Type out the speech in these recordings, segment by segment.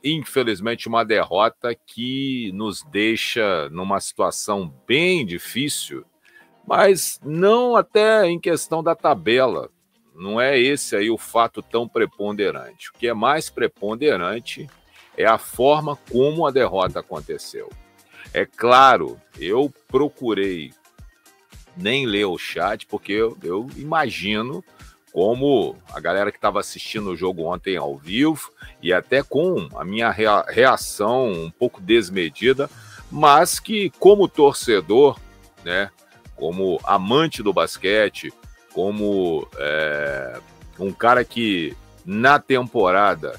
infelizmente, uma derrota que nos deixa numa situação bem difícil, mas não até em questão da tabela. Não é esse aí o fato tão preponderante. O que é mais preponderante é a forma como a derrota aconteceu. É claro, eu procurei nem ler o chat, porque eu imagino como a galera que estava assistindo o jogo ontem ao vivo, e até com a minha reação um pouco desmedida, mas que como torcedor, né, como amante do basquete, como um cara que na temporada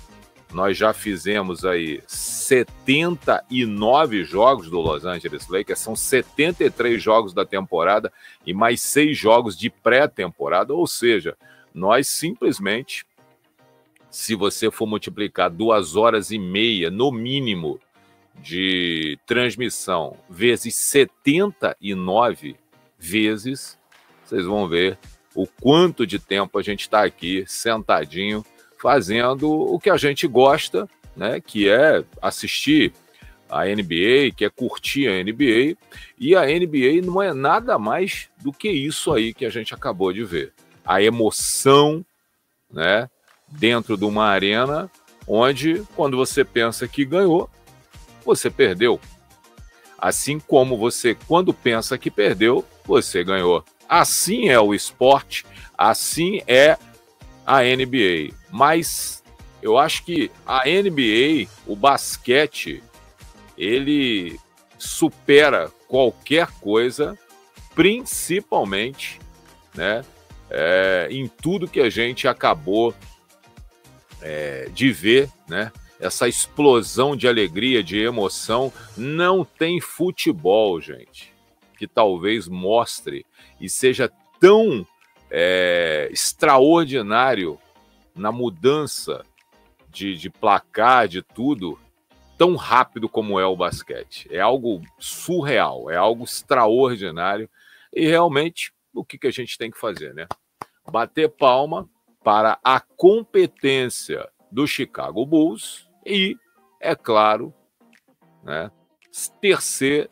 nós já fizemos aí 79 jogos do Los Angeles Lakers, são 73 jogos da temporada e mais 6 jogos de pré-temporada, ou seja, nós simplesmente, se você for multiplicar 2 horas e meia, no mínimo, de transmissão, vezes 79 vezes, vocês vão ver o quanto de tempo a gente está aqui sentadinho, fazendo o que a gente gosta, né, que é assistir a NBA, que é curtir a NBA, e a NBA não é nada mais do que isso aí que a gente acabou de ver. A emoção, né, dentro de uma arena onde, quando você pensa que ganhou, você perdeu. Assim como você, quando pensa que perdeu, você ganhou. Assim é o esporte, assim é a NBA. Mas eu acho que a NBA, o basquete, ele supera qualquer coisa, principalmente, né, em tudo que a gente acabou de ver, né? Essa explosão de alegria, de emoção. Não tem futebol, gente, que talvez mostre e seja tão extraordinário na mudança de placar, de tudo, tão rápido como é o basquete. É algo surreal, é algo extraordinário. E realmente, o que a gente tem que fazer, né? Bater palma para a competência do Chicago Bulls e, é claro, né, tecer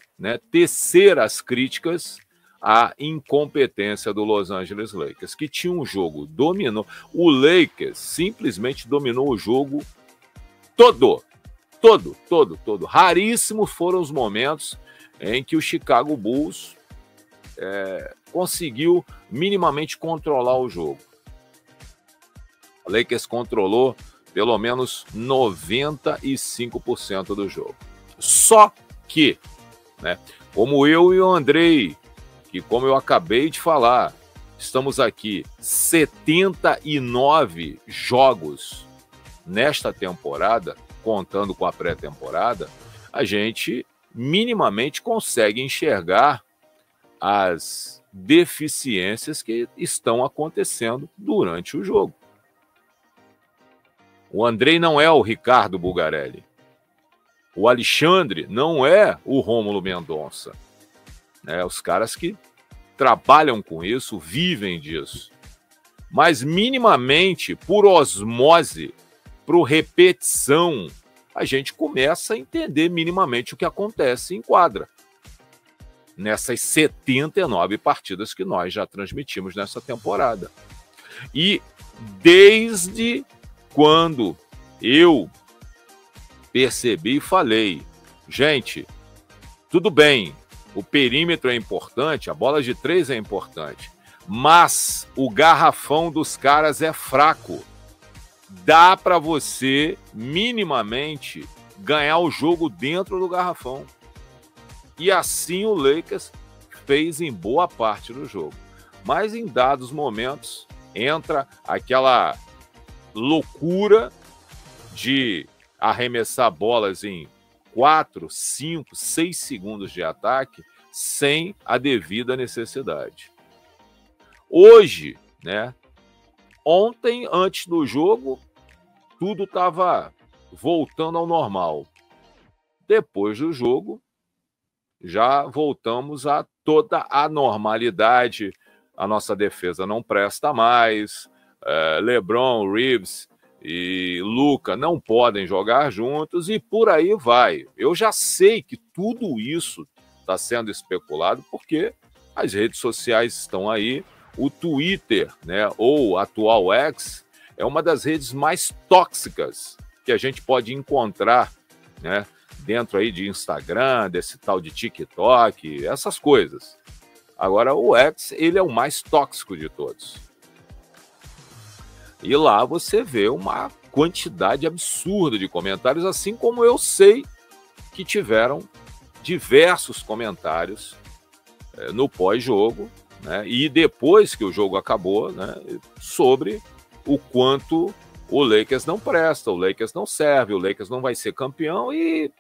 as críticas à incompetência do Los Angeles Lakers, que tinha um jogo, dominou. O Lakers simplesmente dominou o jogo todo. Raríssimos foram os momentos em que o Chicago Bulls conseguiu minimamente controlar o jogo. O Lakers controlou pelo menos 95% do jogo. Só que, né, como eu e o Andrei, que como eu acabei de falar, estamos aqui 79 jogos nesta temporada, contando com a pré-temporada, a gente minimamente consegue enxergar as deficiências que estão acontecendo durante o jogo. O Andrei não é o Ricardo Bulgarelli. O Alexandre não é o Rômulo Mendonça. Os caras que trabalham com isso, vivem disso. Mas minimamente, por osmose, por repetição, a gente começa a entender minimamente o que acontece em quadra. Nessas 79 partidas que nós já transmitimos nessa temporada. E desde quando eu percebi e falei, gente, tudo bem, o perímetro é importante, a bola de 3 é importante, mas o garrafão dos caras é fraco. Dá para você minimamente ganhar o jogo dentro do garrafão. E assim o Lakers fez em boa parte do jogo. Mas em dados momentos entra aquela loucura de arremessar bolas em 4, 5, 6 segundos de ataque sem a devida necessidade. Hoje, né? Ontem, antes do jogo, tudo estava voltando ao normal. Depois do jogo, já voltamos a toda a normalidade. A nossa defesa não presta mais. LeBron, Reeves e Luka não podem jogar juntos e por aí vai. Eu já sei que tudo isso está sendo especulado porque as redes sociais estão aí. O Twitter, né, ou atual X, é uma das redes mais tóxicas que a gente pode encontrar, né, dentro aí de Instagram, desse tal de TikTok, essas coisas. Agora, o X, ele é o mais tóxico de todos. E lá você vê uma quantidade absurda de comentários, assim como eu sei que tiveram diversos comentários no pós-jogo, né, e depois que o jogo acabou, né, sobre o quanto o Lakers não presta, o Lakers não serve, o Lakers não vai ser campeão e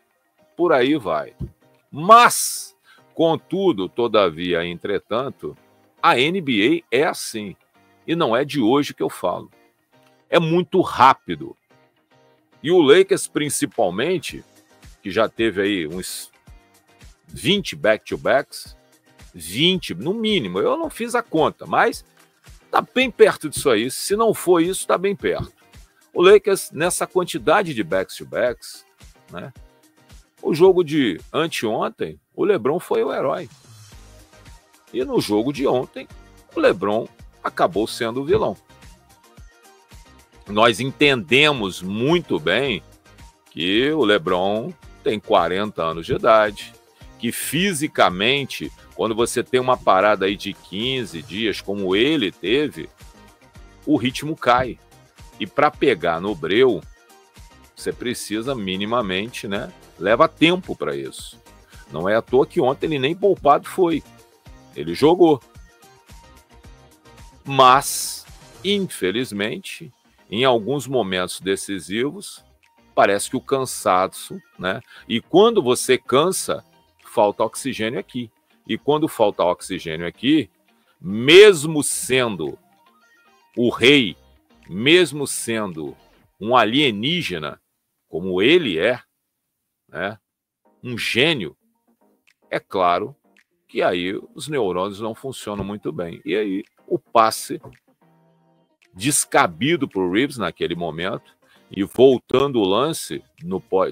por aí vai. Mas, contudo, todavia, entretanto, a NBA é assim. E não é de hoje que eu falo. É muito rápido. E o Lakers, principalmente, que já teve aí uns 20 back-to-backs, 20 no mínimo, eu não fiz a conta, mas está bem perto disso aí. Se não for isso, está bem perto. O Lakers, nessa quantidade de back-to-backs, né? O jogo de anteontem, o LeBron foi o herói. E no jogo de ontem, o LeBron acabou sendo o vilão. Nós entendemos muito bem que o LeBron tem 40 anos de idade, que fisicamente, quando você tem uma parada aí de 15 dias, como ele teve, o ritmo cai. E para pegar no breu, você precisa minimamente, né? Leva tempo para isso. Não é à toa que ontem ele nem poupado foi. Ele jogou. Mas, infelizmente, em alguns momentos decisivos, parece que o cansaço, né? E quando você cansa, falta oxigênio aqui. E quando falta oxigênio aqui, mesmo sendo o rei, mesmo sendo um alienígena, como ele é, né? Um gênio, é claro que aí os neurônios não funcionam muito bem. E aí o passe descabido para o Reeves naquele momento, e voltando o lance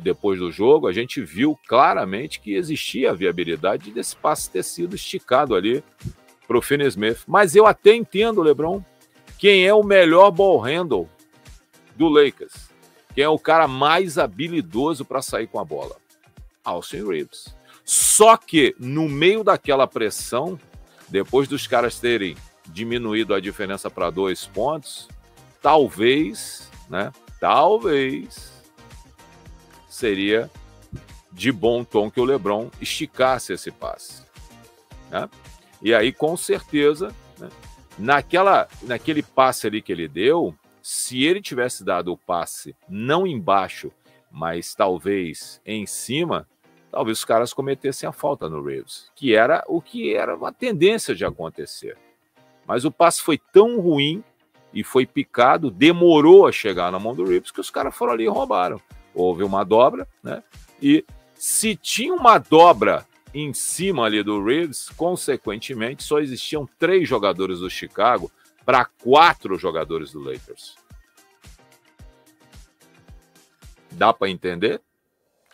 depois do jogo, a gente viu claramente que existia a viabilidade desse passe ter sido esticado ali para o Finney-Smith. Mas eu até entendo, LeBron, quem é o melhor ball handle do Lakers. Quem é o cara mais habilidoso para sair com a bola? Austin Reeves. Só que, no meio daquela pressão, depois dos caras terem diminuído a diferença para 2 pontos, talvez, né? Talvez seria de bom tom que o LeBron esticasse esse passe, né? E aí, com certeza, né, naquele passe ali que ele deu, se ele tivesse dado o passe não embaixo, mas talvez em cima, talvez os caras cometessem a falta no Reeves, que era o que era uma tendência de acontecer. Mas o passe foi tão ruim e foi picado, demorou a chegar na mão do Reeves, que os caras foram ali e roubaram. Houve uma dobra, né? E se tinha uma dobra em cima ali do Reeves, consequentemente, só existiam 3 jogadores do Chicago para 4 jogadores do Lakers. Dá para entender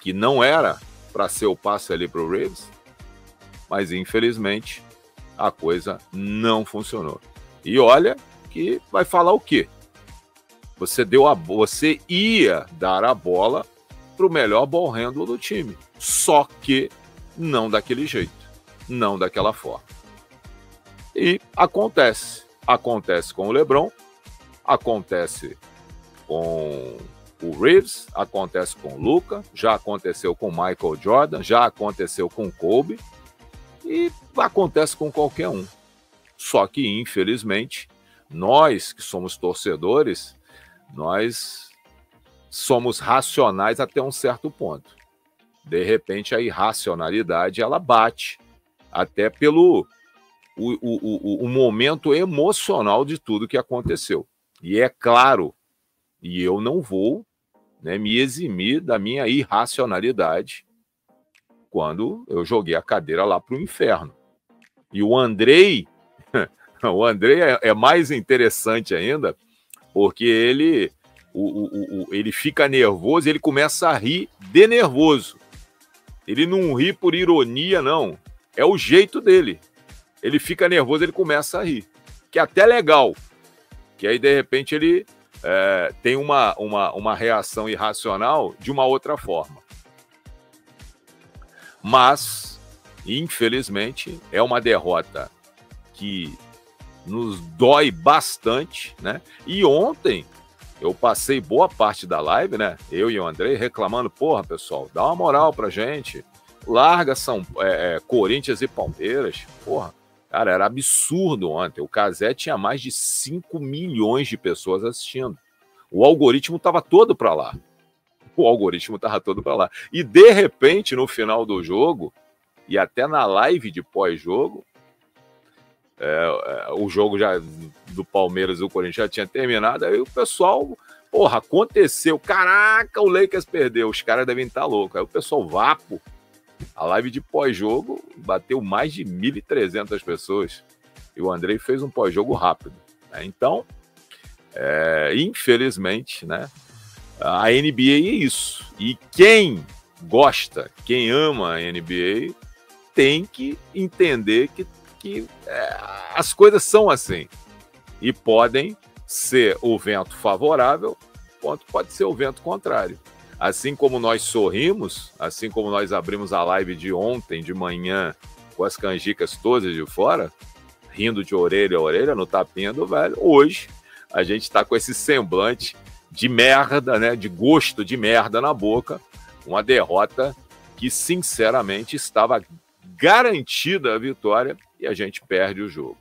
que não era para ser o passe ali para o Reeves, mas infelizmente a coisa não funcionou. E olha que vai falar o quê? Você ia dar a bola para o melhor ball handle do time, só que não daquele jeito, não daquela forma. E acontece com o LeBron, acontece com o Reeves, acontece com o Luka, já aconteceu com o Michael Jordan, já aconteceu com o Kobe e acontece com qualquer um. Só que, infelizmente, nós que somos torcedores, nós somos racionais até um certo ponto. De repente, a irracionalidade ela bate até pelo o momento emocional de tudo que aconteceu. E é claro, e eu não vou, né, me eximir da minha irracionalidade quando eu joguei a cadeira lá para o inferno. E o Andrei é mais interessante ainda, porque ele ele fica nervoso e ele começa a rir de nervoso. Ele não ri por ironia, não. É o jeito dele. Ele fica nervoso, ele começa a rir. Que é até legal. Que aí, de repente, ele tem uma reação irracional de uma outra forma. Mas, infelizmente, é uma derrota que nos dói bastante, né? E ontem eu passei boa parte da live, né? Eu e o Andrei reclamando, porra, pessoal, dá uma moral pra gente. Larga Corinthians e Palmeiras. Porra, cara, era absurdo ontem. O Cazé tinha mais de 5 milhões de pessoas assistindo. O algoritmo tava todo pra lá. E, de repente, no final do jogo, e até na live de pós-jogo, o jogo já do Palmeiras e do Corinthians já tinha terminado, aí o pessoal, porra, aconteceu, caraca, o Lakers perdeu, os caras devem estar loucos. Aí o pessoal vapo, a live de pós-jogo bateu mais de 1.300 pessoas, e o Andrei fez um pós-jogo rápido, né? Então, infelizmente, né, a NBA é isso, e quem gosta, quem ama a NBA, tem que entender que as coisas são assim. E podem ser o vento favorável, quanto pode ser o vento contrário. Assim como nós sorrimos, assim como nós abrimos a live de ontem, de manhã, com as canjicas todas de fora, rindo de orelha a orelha, no tapinha do velho, hoje a gente está com esse semblante de merda, né, de gosto de merda na boca, uma derrota que, sinceramente, estava garantida a vitória, e a gente perde o jogo.